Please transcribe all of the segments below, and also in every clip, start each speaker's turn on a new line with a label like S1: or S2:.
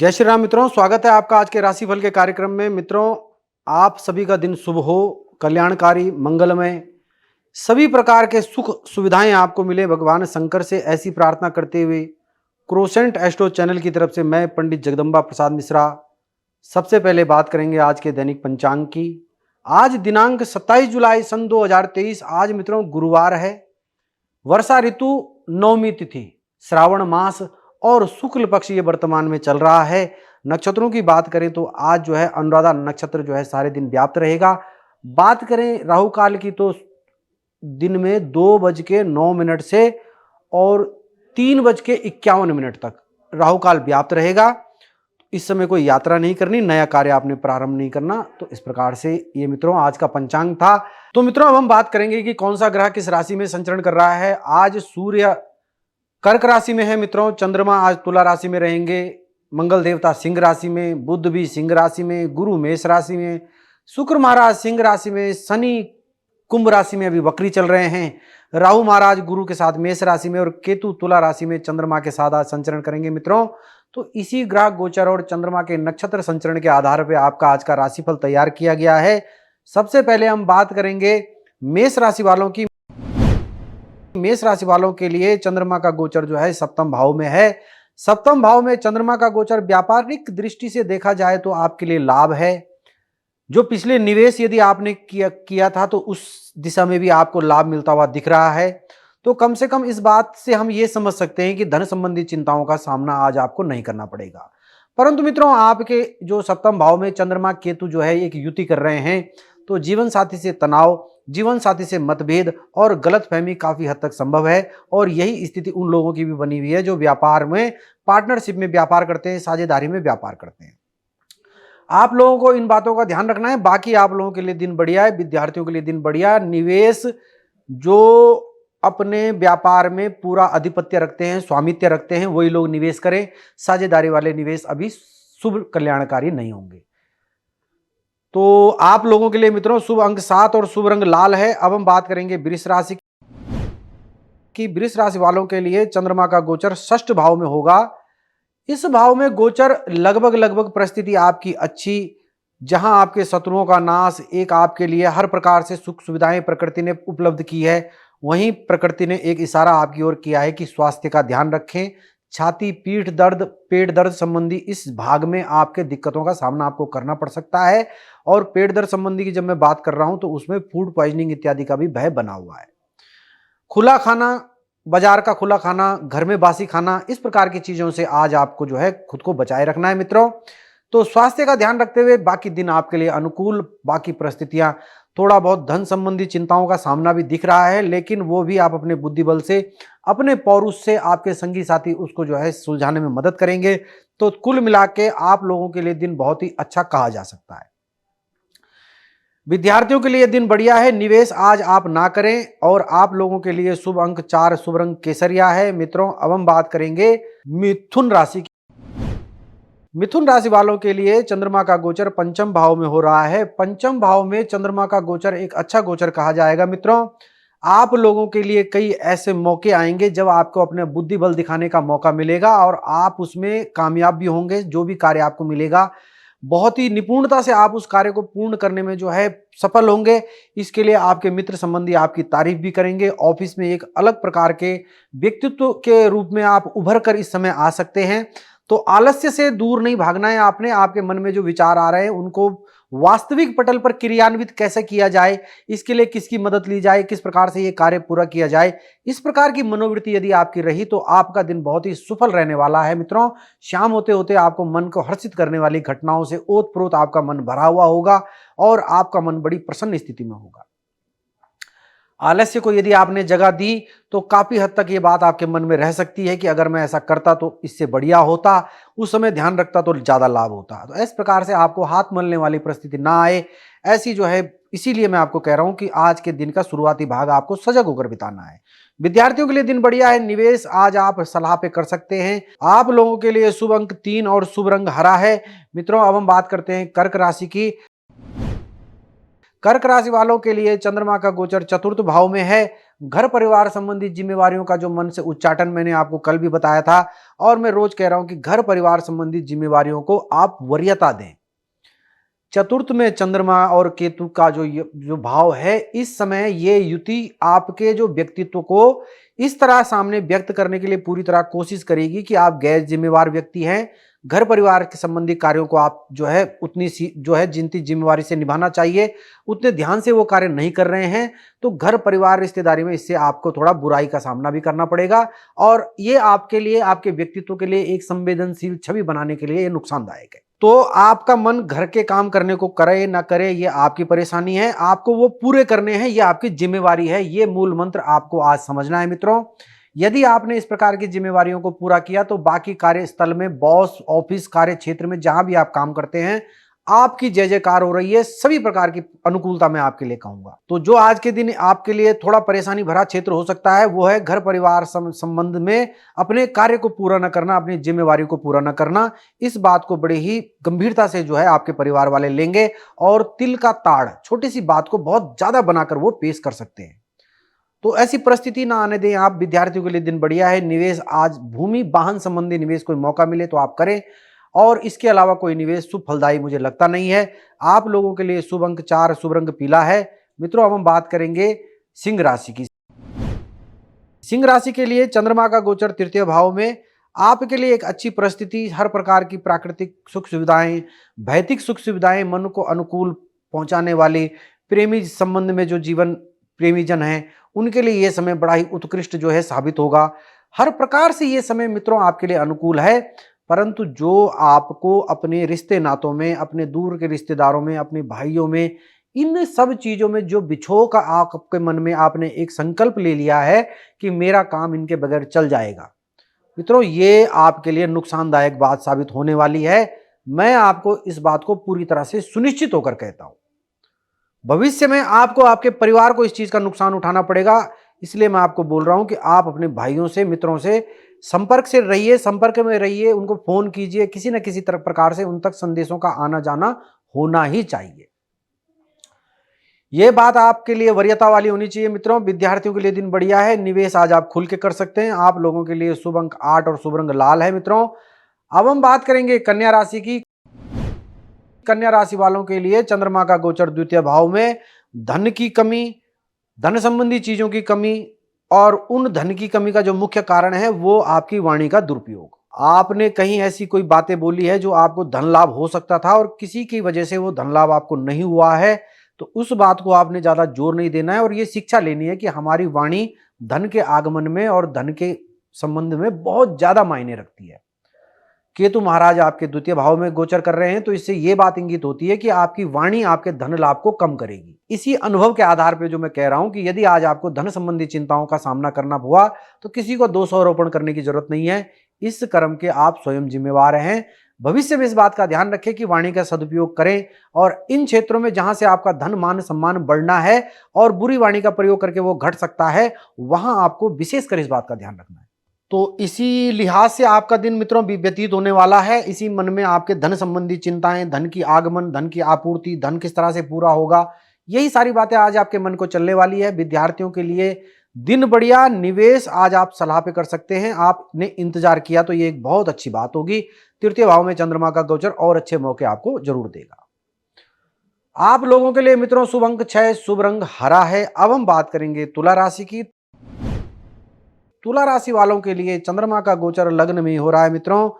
S1: जय श्री राम मित्रों, स्वागत है आपका आज के राशिफल के कार्यक्रम में। मित्रों, आप सभी का दिन शुभ हो, कल्याणकारी, मंगलमय, सभी प्रकार के सुख सुविधाएं आपको मिले भगवान शंकर से, ऐसी प्रार्थना करते हुए क्रोसेंट एस्ट्रो चैनल की तरफ से मैं पंडित जगदम्बा प्रसाद मिश्रा सबसे पहले बात करेंगे आज के दैनिक पंचांग की। आज दिनांक 27 जुलाई सन 2023। आज मित्रों गुरुवार है, वर्षा ऋतु, नवमी तिथि, श्रावण मास और शुक्ल पक्ष ये वर्तमान में चल रहा है। नक्षत्रों की बात करें तो आज जो है अनुराधा नक्षत्र जो है सारे दिन व्याप्त रहेगा। बात करें राहु काल की तो दिन में 2:09 से और 3:51 तक राहु काल व्याप्त रहेगा। इस समय कोई यात्रा नहीं करनी, नया कार्य आपने प्रारंभ नहीं करना। तो इस प्रकार से ये मित्रों आज का पंचांग था। तो मित्रों अब हम बात करेंगे कि कौन सा ग्रह किस राशि में संचरण कर रहा है। आज सूर्य कर्क राशि में है मित्रों, चंद्रमा आज तुला राशि में रहेंगे, मंगल देवता सिंह राशि में, बुध भी सिंह राशि में, गुरु मेष राशि में, शुक्र महाराज सिंह राशि में, शनि कुंभ राशि में अभी वक्री चल रहे हैं, राहु महाराज गुरु के साथ मेष राशि में और केतु तुला राशि में चंद्रमा के साथ आज संचरण करेंगे मित्रों। तो इसी ग्रह गोचर और चंद्रमा के नक्षत्र संचरण के आधार पर आपका आज का राशिफल तैयार किया गया है। सबसे पहले हम बात करेंगे मेष राशि वालों की। मेष राशि वालों के लिए चंद्रमा का गोचर जो है सप्तम भाव में है। सप्तम भाव में चंद्रमा का गोचर व्यापारिक दृष्टि से देखा जाए तो आपके लिए लाभ है। जो पिछले निवेश यदि आपने किया था तो उस दिशा में भी आपको लाभ मिलता हुआ दिख रहा है। तो कम से कम इस बात से हम ये समझ सकते हैं कि धन संबंधी चिंताओं का सामना आज आपको नहीं करना पड़ेगा। परंतु मित्रों आपके जो सप्तम भाव में चंद्रमा केतु जो है एक युति कर रहे हैं, तो जीवन साथी से तनाव, जीवन साथी से मतभेद और गलतफहमी काफी हद तक संभव है। और यही स्थिति उन लोगों की भी बनी हुई है जो व्यापार में, पार्टनरशिप में व्यापार करते हैं, साझेदारी में व्यापार करते हैं। आप लोगों को इन बातों का ध्यान रखना है। बाकी आप लोगों के लिए दिन बढ़िया है, विद्यार्थियों के लिए दिन बढ़िया। निवेश जो अपने व्यापार में पूरा आधिपत्य रखते हैं, स्वामित्व रखते हैं, वही लोग निवेश करें। साझेदारी वाले निवेश अभी शुभ कल्याणकारी नहीं होंगे। तो आप लोगों के लिए मित्रों शुभ अंक 7 और शुभ रंग लाल है। अब हम बात करेंगे वृष राशि की। वृष राशि वालों के लिए चंद्रमा का गोचर षष्ठ भाव में होगा। इस भाव में गोचर लगभग परिस्थिति आपकी अच्छी, जहां आपके शत्रुओं का नाश, एक आपके लिए हर प्रकार से सुख सुविधाएं प्रकृति ने उपलब्ध की है। वहीं प्रकृति ने एक इशारा आपकी ओर किया है कि स्वास्थ्य का ध्यान रखें। छाती, पीठ दर्द, पेट दर्द संबंधी इस भाग में आपके दिक्कतों का सामना आपको करना पड़ सकता है। और पेट दर्द संबंधी की जब मैं बात कर रहा हूं तो उसमें फूड पॉइजनिंग इत्यादि का भी भय बना हुआ है। खुला खाना, बाजार का खुला खाना, घर में बासी खाना, इस प्रकार की चीजों से आज आपको जो है खुद को बचाए रखना है मित्रों। तो स्वास्थ्य का ध्यान रखते हुए बाकी दिन आपके लिए अनुकूल। बाकी परिस्थितियां, थोड़ा बहुत धन संबंधी चिंताओं का सामना भी दिख रहा है, लेकिन वो भी आप अपने बुद्धि बल से, अपने पौरुष से, आपके संगी साथी उसको जो है सुलझाने में मदद करेंगे। तो कुल मिला के आप लोगों के लिए दिन बहुत ही अच्छा कहा जा सकता है। विद्यार्थियों के लिए दिन बढ़िया है, निवेश आज आप ना करें। और आप लोगों के लिए शुभ अंक 4, शुभ रंग केसरिया है मित्रों। अब हम बात करेंगे मिथुन राशि की। मिथुन राशि वालों के लिए चंद्रमा का गोचर पंचम भाव में हो रहा है। पंचम भाव में चंद्रमा का गोचर एक अच्छा गोचर कहा जाएगा मित्रों। आप लोगों के लिए कई ऐसे मौके आएंगे जब आपको अपने बुद्धि बल दिखाने का मौका मिलेगा और आप उसमें कामयाब भी होंगे। जो भी कार्य आपको मिलेगा बहुत ही निपुणता से आप उस कार्य को पूर्ण करने में जो है सफल होंगे। इसके लिए आपके मित्र संबंधी आपकी तारीफ भी करेंगे। ऑफिस में एक अलग प्रकार के व्यक्तित्व के रूप में आप उभर कर इस समय आ सकते हैं। तो आलस्य से दूर नहीं भागना है आपने। आपके मन में जो विचार आ रहे हैं उनको वास्तविक पटल पर क्रियान्वित कैसे किया जाए, इसके लिए किसकी मदद ली जाए, किस प्रकार से ये कार्य पूरा किया जाए, इस प्रकार की मनोवृत्ति यदि आपकी रही तो आपका दिन बहुत ही सफल रहने वाला है मित्रों। शाम होते होते आपको मन को हर्षित करने वाली घटनाओं से ओतप्रोत आपका मन भरा हुआ होगा और आपका मन बड़ी प्रसन्न स्थिति में होगा। आलस्य को यदि आपने जगह दी तो काफी हद तक ये बात आपके मन में रह सकती है कि अगर मैं ऐसा करता तो इससे बढ़िया होता, उस समय ध्यान रखता तो ज्यादा लाभ होता। तो इस प्रकार से आपको हाथ मलने वाली परिस्थिति ना आए, ऐसी जो है, इसीलिए मैं आपको कह रहा हूं कि आज के दिन का शुरुआती भाग आपको सजग होकर बिताना है। विद्यार्थियों के लिए दिन बढ़िया है, निवेश आज आप सलाह पे कर सकते हैं। आप लोगों के लिए शुभ अंक 3 और शुभ रंग हरा है मित्रों। अब हम बात करते हैं कर्क राशि की। कर्क राशि वालों के लिए चंद्रमा का गोचर चतुर्थ भाव में है। घर परिवार संबंधी जिम्मेवारियों का जो मन से उच्चाटन मैंने आपको कल भी बताया था, और मैं रोज कह रहा हूं कि घर परिवार संबंधी जिम्मेवारियों को आप वरीयता दें। चतुर्थ में चंद्रमा और केतु का जो भाव है, इस समय ये युति आपके जो व्यक्तित्व को इस तरह सामने व्यक्त करने के लिए पूरी तरह कोशिश करेगी कि आप गैर जिम्मेवार व्यक्ति हैं। घर परिवार के संबंधी कार्यों को आप जो है उतनी सी जो है जितनी जिम्मेवारी से निभाना चाहिए उतने ध्यान से वो कार्य नहीं कर रहे हैं, तो घर परिवार रिश्तेदारी में इससे आपको थोड़ा बुराई का सामना भी करना पड़ेगा, और ये आपके लिए, आपके व्यक्तित्व के लिए एक संवेदनशील छवि बनाने के लिए ये नुकसानदायक है। तो आपका मन घर के काम करने को करे ना करे ये आपकी परेशानी है, आपको वो पूरे करने हैं, ये आपकी जिम्मेवारी है। ये मूल मंत्र आपको आज समझना है मित्रों। यदि आपने इस प्रकार की जिम्मेवारियों को पूरा किया तो बाकी कार्यस्थल में, बॉस, ऑफिस, कार्य क्षेत्र में जहां भी आप काम करते हैं, आपकी जय जयकार हो रही है। सभी प्रकार की अनुकूलता मैं आपके लिए कहूंगा। तो जो आज के दिन आपके लिए थोड़ा परेशानी भरा क्षेत्र हो सकता है वो है घर परिवार संबंध में अपने कार्य को पूरा न करना, अपनी जिम्मेवारी को पूरा न करना। इस बात को बड़े ही गंभीरता से जो है आपके परिवार वाले लेंगे, और तिल का ताड़, छोटी सी बात को बहुत ज्यादा बनाकर वो पेश कर सकते हैं। तो ऐसी परिस्थिति ना आने दें आप। विद्यार्थियों के लिए दिन बढ़िया है। निवेश आज भूमि वाहन संबंधी निवेश कोई मौका मिले तो आप करें, और इसके अलावा कोई निवेश शुभ फलदायी मुझे लगता नहीं है। आप लोगों के लिए शुभ अंक 4, शुभ रंग पीला है। मित्रों अब हम बात करेंगे सिंह राशि की। सिंह राशि के लिए चंद्रमा का गोचर तृतीय भाव में आपके लिए एक अच्छी परिस्थिति, हर प्रकार की प्राकृतिक सुख सुविधाएं, भौतिक सुख सुविधाएं, मन को अनुकूल पहुंचाने वाली, प्रेमी संबंध में जो जीवन प्रेमी जन हैं उनके लिए यह समय बड़ा ही उत्कृष्ट जो है साबित होगा। हर प्रकार से यह समय मित्रों आपके लिए अनुकूल है, परंतु जो आपको अपने रिश्ते नातों में, अपने दूर के रिश्तेदारों में, अपने भाइयों में, इन सब चीजों में जो बिछो का आपके मन में आपने एक संकल्प ले लिया है कि मेरा काम इनके बगैर चल जाएगा, मित्रों ये आपके लिए नुकसानदायक बात साबित होने वाली है। मैं आपको इस बात को पूरी तरह से सुनिश्चित होकर कहता हूं। भविष्य में आपको, आपके परिवार को इस चीज का नुकसान उठाना पड़ेगा। इसलिए मैं आपको बोल रहा हूं कि आप अपने भाइयों से, मित्रों से संपर्क से रहिए, संपर्क में रहिए, उनको फोन कीजिए, किसी न किसी तरह प्रकार से उन तक संदेशों का आना जाना होना ही चाहिए। यह बात आपके लिए वरीयता वाली होनी चाहिए मित्रों। विद्यार्थियों के लिए दिन बढ़िया है। निवेश आज आप खुल के कर सकते हैं। आप लोगों के लिए शुभ अंक 8 और शुभ रंग लाल है मित्रों। अब हम बात करेंगे कन्या राशि की। कन्या राशि वालों के लिए चंद्रमा का गोचर द्वितीय भाव में धन की कमी, धन संबंधी चीजों की कमी, और उन धन की कमी का जो मुख्य कारण है वो आपकी वाणी का दुरुपयोग। आपने कहीं ऐसी कोई बातें बोली है जो आपको धन लाभ हो सकता था और किसी की वजह से वो धन लाभ आपको नहीं हुआ है, तो उस बात को आपने ज्यादा जोर नहीं देना है, और ये शिक्षा लेनी है कि हमारी वाणी धन के आगमन में और धन के संबंध में बहुत ज्यादा मायने रखती है। केतु महाराज आपके द्वितीय भाव में गोचर कर रहे हैं, तो इससे यह बात इंगित होती है कि आपकी वाणी आपके धन लाभ को कम करेगी। इसी अनुभव के आधार पर जो मैं कह रहा हूं कि यदि आज आपको धन संबंधी चिंताओं का सामना करना हुआ तो किसी को दोषारोपण करने की जरूरत नहीं है। इस कर्म के आप स्वयं जिम्मेवार हैं। भविष्य में इस बात का ध्यान रखें कि वाणी का सदुपयोग करें, और इन क्षेत्रों में जहां से आपका धन मान सम्मान बढ़ना है और बुरी वाणी का प्रयोग करके वो घट सकता है, वहां आपको विशेषकर इस बात का ध्यान रखना है। तो इसी लिहाज से आपका दिन मित्रों व्यतीत होने वाला है। इसी मन में आपके धन संबंधी चिंताएं, धन की आगमन, धन की आपूर्ति, धन किस तरह से पूरा होगा, यही सारी बातें आज आपके मन को चलने वाली है। विद्यार्थियों के लिए दिन बढ़िया। निवेश आज आप सलाह पे कर सकते हैं। आपने इंतजार किया तो ये एक बहुत अच्छी बात होगी। तृतीय भाव में चंद्रमा का गोचर और अच्छे मौके आपको जरूर देगा। आप लोगों के लिए मित्रों शुभ अंक 6, शुभ रंग हरा है। अब हम बात करेंगे तुला राशि की। तुला राशि वालों के लिए चंद्रमा का गोचर लग्न में हो रहा है मित्रों।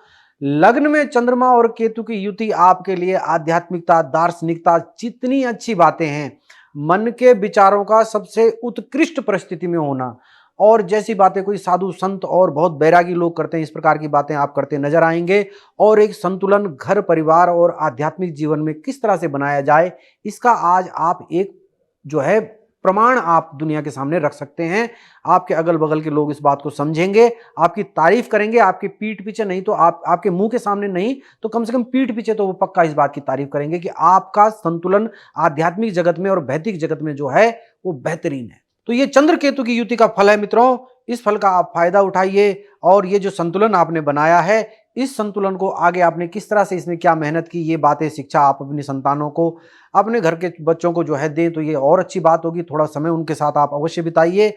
S1: लग्न में चंद्रमा और केतु की युति आपके लिए आध्यात्मिकता, दार्शनिकता, जितनी अच्छी बातें हैं, मन के विचारों का सबसे उत्कृष्ट परिस्थिति में होना, और जैसी बातें कोई साधु संत और बहुत बैरागी लोग करते हैं, इस प्रकार की बातें आप करते नजर आएंगे। और एक संतुलन घर परिवार और आध्यात्मिक जीवन में किस तरह से बनाया जाए, इसका आज आप एक जो है प्रमाण आप दुनिया के सामने रख सकते हैं। आपके अगल बगल के लोग इस बात को समझेंगे, आपकी तारीफ करेंगे, आपकी पीठ पीछे नहीं तो आपके मुंह के सामने नहीं तो कम से कम पीठ पीछे तो वो पक्का इस बात की तारीफ करेंगे कि आपका संतुलन आध्यात्मिक जगत में और भौतिक जगत में जो है वो बेहतरीन है। तो ये चंद्र केतु की युति का फल है मित्रों। इस फल का आप फायदा उठाइए, और ये जो संतुलन आपने बनाया है, इस संतुलन को आगे आपने किस तरह से, इसमें क्या मेहनत की, ये बातें शिक्षा आप अपनी संतानों को, अपने घर के बच्चों को जो है दें तो ये और अच्छी बात होगी। थोड़ा समय उनके साथ आप अवश्य बिताइए।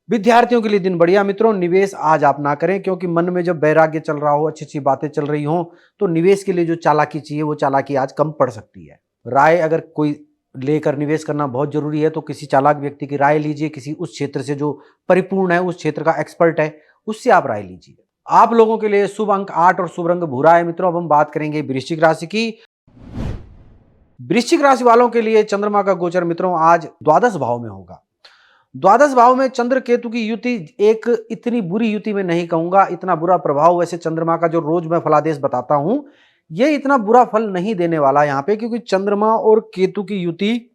S1: विद्यार्थियों के लिए दिन बढ़िया मित्रों, निवेश आज आप ना करें क्योंकि मन में जब वैराग्य चल रहा हो, अच्छी अच्छी बातें चल रही हो, तो निवेश के लिए जो चालाकी चाहिए वो चालाकी आज कम पड़ सकती है। राय अगर कोई लेकर निवेश करना बहुत जरूरी है तो किसी चालाक व्यक्ति की राय लीजिए, किसी उस क्षेत्र से जो परिपूर्ण है, उस क्षेत्र का एक्सपर्ट है, उससे आप राय लीजिए। आप लोगों के लिए शुभ अंक 8 और शुभ रंग भूरा है मित्रों। अब हम बात करेंगे वृश्चिक राशि की। वृश्चिक राशि वालों के लिए चंद्रमा का गोचर मित्रों आज द्वादश भाव में होगा। द्वादश भाव में चंद्र केतु की युति एक इतनी बुरी युति में नहीं कहूंगा, इतना बुरा प्रभाव वैसे चंद्रमा का जो रोज मैं फलादेश बताता हूं, ये इतना बुरा फल नहीं देने वाला यहां पे, क्योंकि चंद्रमा और केतु की युति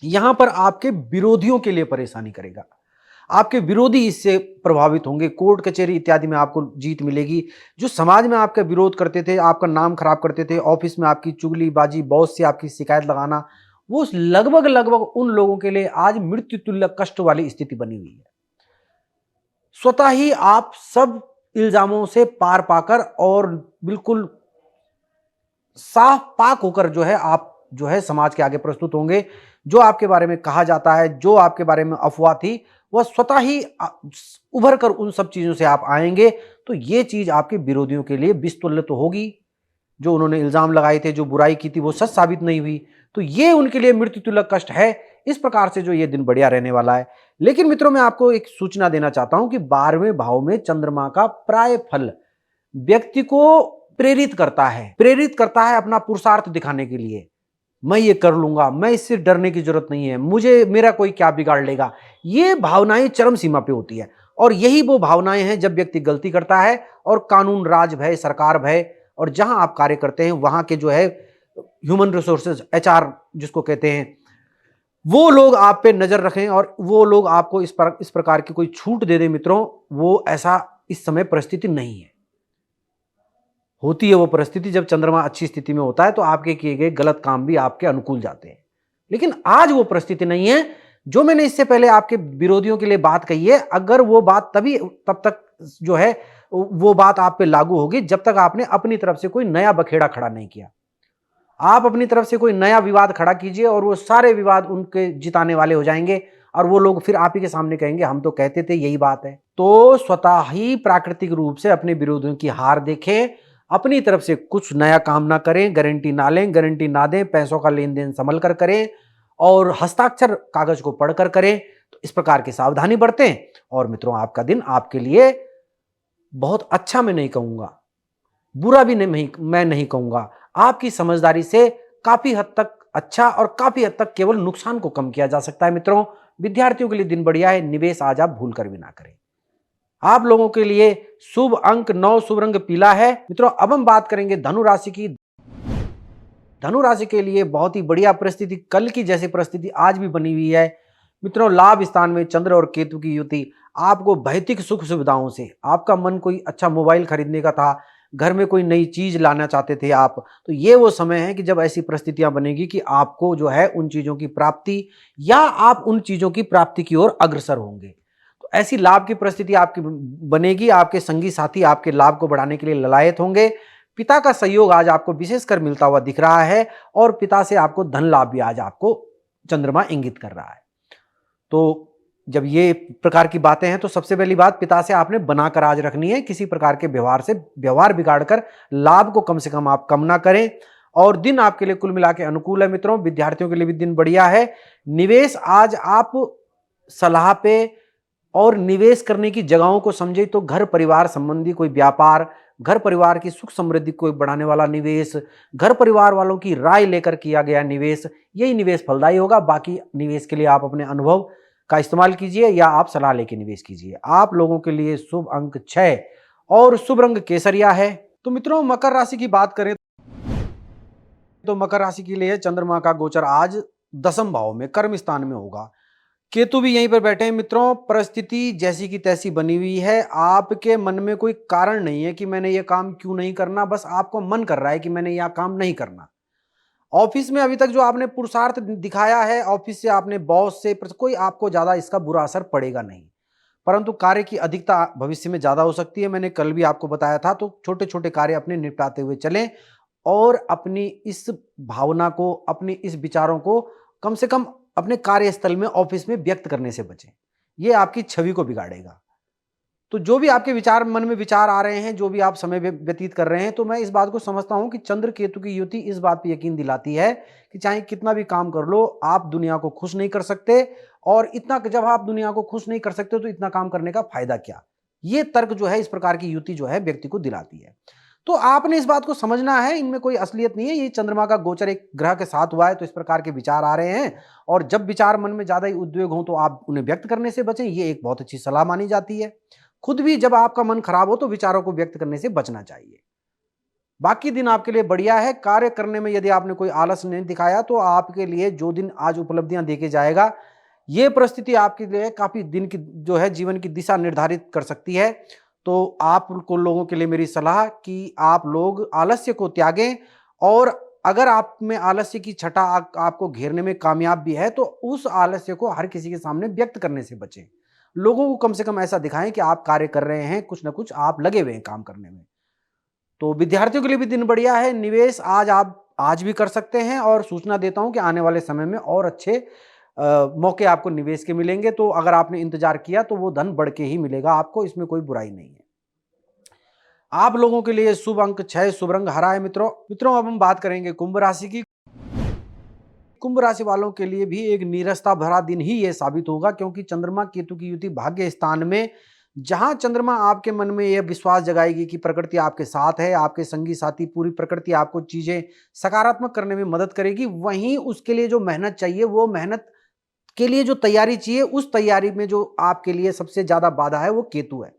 S1: यहां पर आपके विरोधियों के लिए परेशानी करेगा। आपके विरोधी इससे प्रभावित होंगे, कोर्ट कचहरी इत्यादि में आपको जीत मिलेगी। जो समाज में आपका विरोध करते थे, आपका नाम खराब करते थे, ऑफिस में आपकी चुगलीबाजी, बॉस से आपकी शिकायत लगाना, वो लगभग लगभग उन लोगों के लिए आज मृत्यु तुल्य कष्ट वाली स्थिति बनी हुई है। स्वतः ही आप सब इल्जामों से पार पाकर और बिल्कुल साफ पाक होकर जो है आप जो है समाज के आगे प्रस्तुत होंगे। जो आपके बारे में कहा जाता है, जो आपके बारे में अफवाह थी, वह स्वतः ही उभर कर उन सब चीजों से आप आएंगे। तो ये चीज आपके विरोधियों के लिए विस्तुल्य तो होगी। जो उन्होंने इल्जाम लगाए थे, जो बुराई की थी, वो सच साबित नहीं हुई, तो ये उनके लिए मृत्यु तुल्य कष्ट है। इस प्रकार से जो ये दिन बढ़िया रहने वाला है। लेकिन मित्रों, मैं आपको एक सूचना देना चाहता हूं कि 12वें भाव में चंद्रमा का प्राय फल व्यक्ति को प्रेरित करता है अपना पुरुषार्थ दिखाने के लिए। मैं ये कर लूंगा, मैं इससे डरने की जरूरत नहीं है, मुझे मेरा कोई क्या बिगाड़ लेगा। ये भावनाएं चरम सीमा पे होती है, और यही वो भावनाएं हैं जब व्यक्ति गलती करता है और कानून राज भय, सरकार भय, और जहां आप कार्य करते हैं वहां के जो है ह्यूमन रिसोर्सेज, एचआर जिसको कहते हैं, वो लोग आप पे नजर रखें और वो लोग आपको इस प्रकार की कोई छूट दे दे मित्रों, वो ऐसा इस समय परिस्थिति नहीं है। होती है वो परिस्थिति जब चंद्रमा अच्छी स्थिति में होता है तो आपके किए गए गलत काम भी आपके अनुकूल जाते हैं। लेकिन आज वो परिस्थिति नहीं है। जो मैंने इससे पहले आपके विरोधियों के लिए बात कही है, अगर वो बात तब तक जो है वो बात आप पे लागू होगी जब तक आपने अपनी तरफ से कोई नया बखेड़ा खड़ा नहीं किया। आप अपनी तरफ से कोई नया विवाद खड़ा कीजिए और वो सारे विवाद उनके जिताने वाले हो जाएंगे, और वो लोग फिर आप ही के सामने कहेंगे हम तो कहते थे यही बात है। तो स्वतः ही प्राकृतिक रूप से अपने विरोधियों की हार देखें, अपनी तरफ से कुछ नया काम ना करें, गारंटी ना लें, गारंटी ना दें, पैसों का लेन देन संभल कर करें और हस्ताक्षर कागज को पढ़कर करें। तो इस प्रकार की सावधानी बरतें। और मित्रों, आपका दिन आपके लिए बहुत अच्छा मैं नहीं कहूंगा, बुरा भी नहीं मैं नहीं कहूंगा, आपकी समझदारी से काफी हद तक अच्छा और काफी हद तक केवल नुकसान को कम किया जा सकता है। मित्रों, विद्यार्थियों के लिए दिन बढ़िया है। निवेश आज आप भूल कर भी ना करें। आप लोगों के लिए शुभ अंक 9, शुभ रंग पीला है। मित्रों, अब हम बात करेंगे धनु राशि की। धनु राशि के लिए बहुत ही बढ़िया परिस्थिति, कल की जैसी परिस्थिति आज भी बनी हुई है। मित्रों, लाभ स्थान में चंद्र और केतु की युति आपको भौतिक सुख सुविधाओं से, आपका मन कोई अच्छा मोबाइल खरीदने का था, घर में कोई नई चीज लाना चाहते थे आप, तो ये वो समय है कि जब ऐसी परिस्थितियां बनेगी कि आपको जो है उन चीजों की प्राप्ति या आप उन चीजों की प्राप्ति की ओर अग्रसर होंगे। तो ऐसी लाभ की परिस्थिति आपकी बनेगी। आपके संगी साथी आपके लाभ को बढ़ाने के लिए ललायत होंगे। पिता का सहयोग आज आपको विशेषकर मिलता हुआ दिख रहा है, और पिता से आपको धन लाभ भी आज आपको चंद्रमा इंगित कर रहा है। तो जब ये प्रकार की बातें हैं तो सबसे पहली बात, पिता से आपने बनाकर आज रखनी है। किसी प्रकार के व्यवहार बिगाड़कर लाभ को कम से कम आप कम ना करें। और दिन आपके लिए कुल मिला के अनुकूल है मित्रों। विद्यार्थियों के लिए भी दिन बढ़िया है। निवेश आज आप सलाह पे और निवेश करने की जगहों को समझे तो घर परिवार संबंधी कोई व्यापार, घर परिवार की सुख समृद्धि को बढ़ाने वाला निवेश, घर परिवार वालों की राय लेकर किया गया निवेश, यही निवेश फलदायी होगा। बाकी निवेश के लिए आप अपने अनुभव का इस्तेमाल कीजिए या आप सलाह लेके निवेश कीजिए। आप लोगों के लिए शुभ अंक 6 और शुभ रंग केसरिया है। तो मित्रों, मकर राशि की बात करें तो मकर राशि के लिए चंद्रमा का गोचर आज 10वें भाव में कर्म स्थान में होगा। केतु भी यहीं पर बैठे हैं। मित्रों, परिस्थिति जैसी की तैसी बनी हुई है। आपके मन में कोई कारण नहीं है कि मैंने ये काम क्यों नहीं करना, बस आपको मन कर रहा है कि मैंने यह काम नहीं करना। ऑफिस में अभी तक जो आपने पुरुषार्थ दिखाया है, ऑफिस से आपने बॉस से कोई आपको ज्यादा इसका बुरा असर पड़ेगा नहीं, परंतु कार्य की अधिकता भविष्य में ज्यादा हो सकती है। मैंने कल भी आपको बताया था। तो छोटे छोटे कार्य अपने निपटाते हुए चलें और अपनी इस भावना को, अपनी इस विचारों को कम से कम अपने कार्यस्थल में, ऑफिस में व्यक्त करने से बचें। ये आपकी छवि को बिगाड़ेगा। तो जो भी आपके विचार मन में विचार आ रहे हैं, जो भी आप समय व्यतीत कर रहे हैं, तो मैं इस बात को समझता हूं कि चंद्र केतु की युति इस बात पे यकीन दिलाती है कि चाहे कितना भी काम कर लो, आप दुनिया को खुश नहीं कर सकते। और इतना जब आप दुनिया को खुश नहीं कर सकते तो इतना काम करने का फायदा क्या। ये तर्क जो है, इस प्रकार की युति जो है व्यक्ति को दिलाती है। तो आपने इस बात को समझना है, इनमें कोई असलियत नहीं है। ये चंद्रमा का गोचर एक ग्रह के साथ हुआ है तो इस प्रकार के विचार आ रहे हैं। और जब विचार मन में ज्यादा ही उद्वेग हो तो आप उन्हें व्यक्त करने से बचें, ये एक बहुत अच्छी सलाह मानी जाती है। खुद भी जब आपका मन खराब हो तो विचारों को व्यक्त करने से बचना चाहिए। बाकी दिन आपके लिए बढ़िया है। कार्य करने में यदि आपने कोई आलस नहीं दिखाया तो आपके लिए जो दिन आज उपलब्धियां देके जाएगा, ये परिस्थिति आपके लिए काफी दिन की जो है जीवन की दिशा निर्धारित कर सकती है। तो आपको लोगों के लिए मेरी सलाह कि आप लोग आलस्य को त्यागें। और अगर आप में आलस्य की छटा आपको घेरने में कामयाब भी है तो उस आलस्य को हर किसी के सामने व्यक्त करने से बचें। लोगों को कम से कम ऐसा दिखाएं कि आप कार्य कर रहे हैं, कुछ ना कुछ आप लगे हुए हैं काम करने में। तो विद्यार्थियों के लिए भी दिन बढ़िया है। निवेश आज आप आज भी कर सकते हैं और सूचना देता हूं कि आने वाले समय में और अच्छे मौके आपको निवेश के मिलेंगे। तो अगर आपने इंतजार किया तो वो धन बढ़ के ही मिलेगा आपको, इसमें कोई बुराई नहीं है। आप लोगों के लिए शुभ अंक 6, शुभ रंग हरा है। मित्रों अब हम बात करेंगे कुंभ राशि की। कुंभ राशि वालों के लिए भी एक नीरसता भरा दिन ही यह साबित होगा, क्योंकि चंद्रमा केतु की युति भाग्य स्थान में, जहां चंद्रमा आपके मन में यह विश्वास जगाएगी कि प्रकृति आपके साथ है, आपके संगी साथी, पूरी प्रकृति आपको चीजें सकारात्मक करने में मदद करेगी, वहीं उसके लिए जो मेहनत चाहिए, वो मेहनत के लिए जो तैयारी चाहिए, उस तैयारी में जो आपके लिए सबसे ज्यादा बाधा है वो केतु है।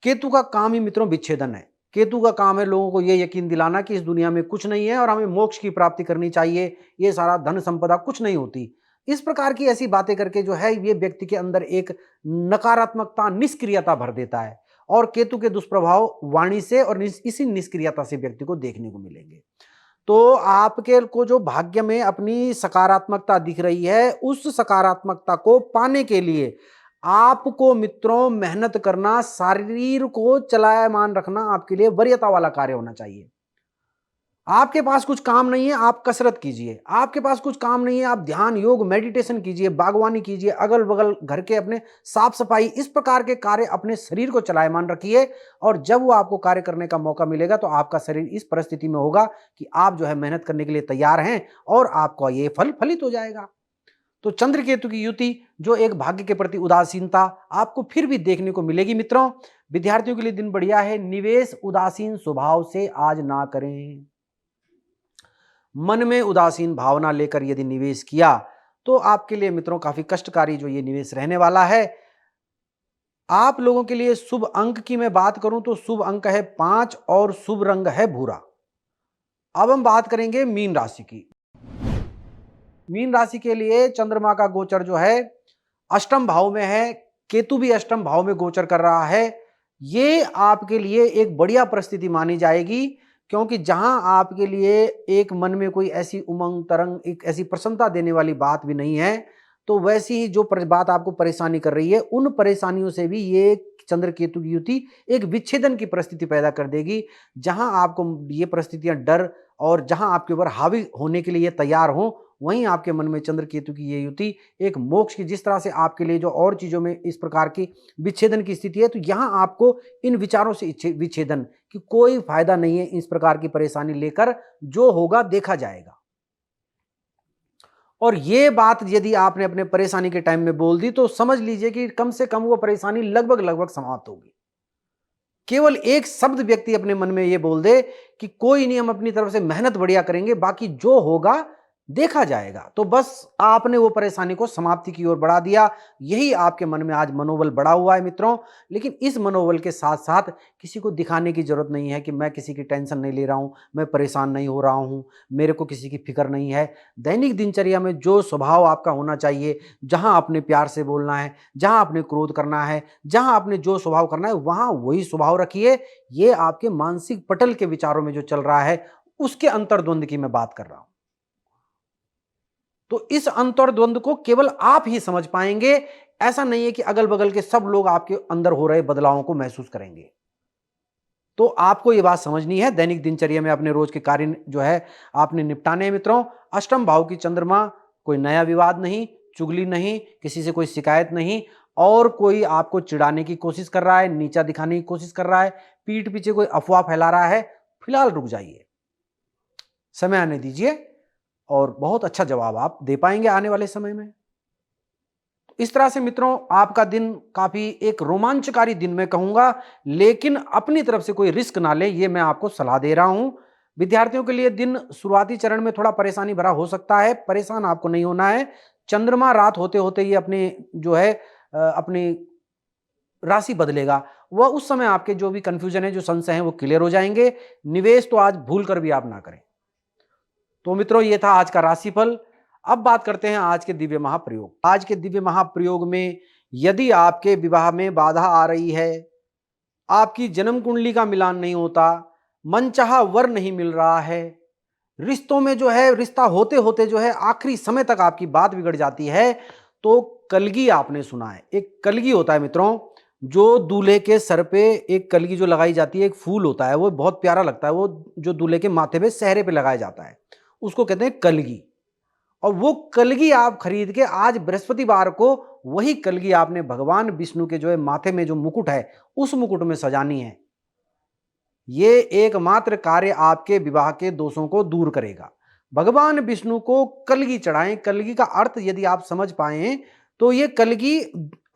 S1: केतु का काम ही मित्रों विच्छेदन है। केतु का काम है लोगों को यह यकीन दिलाना कि इस दुनिया में कुछ नहीं है और हमें मोक्ष की प्राप्ति करनी चाहिए, ये सारा धन संपदा कुछ नहीं होती। इस प्रकार की ऐसी बातें करके जो है ये व्यक्ति के अंदर एक नकारात्मकता, निष्क्रियता भर देता है। और केतु के दुष्प्रभाव वाणी से और इसी निष्क्रियता से व्यक्ति को देखने को मिलेंगे। तो आपके को जो भाग्य में अपनी सकारात्मकता दिख रही है, उस सकारात्मकता को पाने के लिए आपको मित्रों मेहनत करना, शरीर को चलायमान रखना आपके लिए वरीयता वाला कार्य होना चाहिए। आपके पास कुछ काम नहीं है, आप कसरत कीजिए। आपके पास कुछ काम नहीं है, आप ध्यान, योग, मेडिटेशन कीजिए, बागवानी कीजिए, अगल बगल घर के अपने साफ सफाई, इस प्रकार के कार्य अपने शरीर को चलायमान रखिए। और जब वो आपको कार्य करने का मौका मिलेगा तो आपका शरीर इस परिस्थिति में होगा कि आप जो है मेहनत करने के लिए तैयार हैं और आपका ये फल फलित हो जाएगा। तो चंद्र केतु की युति जो एक भाग्य के प्रति उदासीनता आपको फिर भी देखने को मिलेगी। मित्रों विद्यार्थियों के लिए दिन बढ़िया है। निवेश उदासीन स्वभाव से आज ना करें। मन में उदासीन भावना लेकर यदि निवेश किया तो आपके लिए मित्रों काफी कष्टकारी जो ये निवेश रहने वाला है। आप लोगों के लिए शुभ अंक की मैं बात करूं तो शुभ अंक है 5 और शुभ रंग है भूरा। अब हम बात करेंगे मीन राशि की। मीन राशि के लिए चंद्रमा का गोचर जो है अष्टम भाव में है, केतु भी अष्टम भाव में गोचर कर रहा है। ये आपके लिए एक बढ़िया परिस्थिति मानी जाएगी, क्योंकि जहां आपके लिए एक मन में कोई ऐसी उमंग तरंग, एक ऐसी प्रसन्नता देने वाली बात भी नहीं है, तो वैसी ही जो बात आपको परेशानी कर रही है, उन परेशानियों से भी ये चंद्र केतु की युति एक विच्छेदन की परिस्थिति पैदा कर देगी। जहां आपको ये परिस्थितियां डर और जहां आपके ऊपर हावी होने के लिए ये तैयार हो, वहीं आपके मन में चंद्र केतु की ये युति एक मोक्ष की, जिस तरह से आपके लिए जो और चीजों में इस प्रकार की विच्छेदन की स्थिति है, तो यहां आपको इन विचारों से विच्छेदन कि कोई फायदा नहीं है इस प्रकार की परेशानी लेकर, जो होगा देखा जाएगा। और ये बात यदि आपने अपने परेशानी के टाइम में बोल दी तो समझ लीजिए कि कम से कम वो परेशानी लगभग लगभग समाप्त होगी। केवल एक शब्द व्यक्ति अपने मन में ये बोल दे कि कोई नहीं, हम अपनी तरफ से मेहनत बढ़िया करेंगे, बाकी जो होगा देखा जाएगा, तो बस आपने वो परेशानी को समाप्ति की ओर बढ़ा दिया। यही आपके मन में आज मनोबल बढ़ा हुआ है मित्रों। लेकिन इस मनोबल के साथ साथ किसी को दिखाने की जरूरत नहीं है कि मैं किसी की टेंशन नहीं ले रहा हूं, मैं परेशान नहीं हो रहा हूं, मेरे को किसी की फिक्र नहीं है। दैनिक दिनचर्या में जो स्वभाव आपका होना चाहिए, जहां आपने प्यार से बोलना है, जहां आपने क्रोध करना है, जहां आपने जो स्वभाव करना है वहां वही स्वभाव रखिए। ये आपके मानसिक पटल के विचारों में जो चल रहा है उसके अंतर्द्वंद की मैं बात कर रहा हूं। तो इस अंतर्द्वंद को केवल आप ही समझ पाएंगे। ऐसा नहीं है कि अगल बगल के सब लोग आपके अंदर हो रहे बदलावों को महसूस करेंगे। तो आपको यह बात समझनी है। दैनिक दिनचर्या में अपने रोज के कार्य जो है आपने निपटाने हैं मित्रों। अष्टम भाव की चंद्रमा, कोई नया विवाद नहीं, चुगली नहीं, किसी से कोई शिकायत नहीं, और कोई आपको चिढ़ाने की कोशिश कर रहा है, नीचा दिखाने की कोशिश कर रहा है, पीठ पीछे कोई अफवाह फैला रहा है, फिलहाल रुक जाइए, समय आने दीजिए और बहुत अच्छा जवाब आप दे पाएंगे आने वाले समय में। इस तरह से मित्रों आपका दिन काफी एक रोमांचकारी दिन मैं कहूंगा, लेकिन अपनी तरफ से कोई रिस्क ना ले, ये मैं आपको सलाह दे रहा हूं। विद्यार्थियों के लिए दिन शुरुआती चरण में थोड़ा परेशानी भरा हो सकता है, परेशान आपको नहीं होना है। चंद्रमा रात होते होते ये अपने जो है अपनी राशि बदलेगा, वह उस समय आपके जो भी कंफ्यूजन है, जो संशय है, वो क्लियर हो जाएंगे। निवेश तो आज भूल कर भी आप ना करें। तो मित्रों ये था आज का राशिफल। अब बात करते हैं आज के दिव्य महाप्रयोग। आज के दिव्य महाप्रयोग में यदि आपके विवाह में बाधा आ रही है, आपकी जन्म कुंडली का मिलान नहीं होता, मनचाहा वर नहीं मिल रहा है, रिश्तों में जो है रिश्ता होते होते जो है आखिरी समय तक आपकी बात बिगड़ जाती है, तो कलगी आपने सुना है। एक कलगी होता है मित्रों, जो दूल्हे के सर पे एक कलगी जो लगाई जाती है, एक फूल होता है, वो बहुत प्यारा लगता है, वो जो दूल्हे के माथे पे सहरे पे लगाया जाता है, उसको कहते हैं कलगी। और वो कलगी आप खरीद के आज बृहस्पतिवार को वही कलगी आपने भगवान विष्णु के जो है माथे में जो मुकुट है, उस मुकुट में सजानी है। ये एकमात्र कार्य आपके विवाह के दोषों को दूर करेगा। भगवान विष्णु को कलगी चढ़ाएं। कलगी का अर्थ यदि आप समझ पाए तो ये कलगी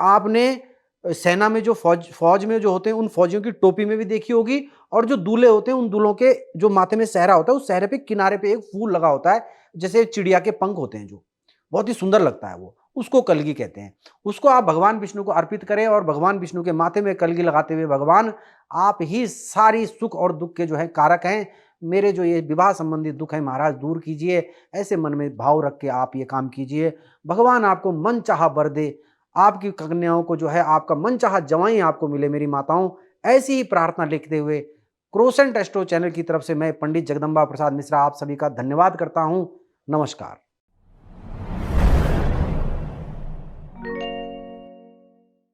S1: आपने सेना में जो फौज में जो होते हैं उन फौजियों की टोपी में भी देखी होगी, और जो दूल्हे होते हैं उन दूल्हों के जो माथे में सहरा होता है, उस सहरे पे किनारे पे एक फूल लगा होता है, जैसे चिड़िया के पंख होते हैं, जो बहुत ही सुंदर लगता है, वो उसको कलगी कहते हैं। उसको आप भगवान विष्णु को अर्पित करें और भगवान विष्णु के माथे में कलगी लगाते हुए, भगवान आप ही सारी सुख और दुख के जो है कारक हैं, मेरे जो ये विवाह संबंधी दुख है महाराज दूर कीजिए, ऐसे मन में भाव रख के आप ये काम कीजिए। भगवान आपको मन चाहा वर दे, आपकी कन्याओं को जो है आपका मन चाहा जवाई आपको मिले मेरी माताओं, ऐसी ही प्रार्थना लिखते हुए क्रोसेंट एस्ट्रो चैनल की तरफ से मैं पंडित जगदम्बा प्रसाद मिश्रा आप सभी का धन्यवाद करता हूं। नमस्कार।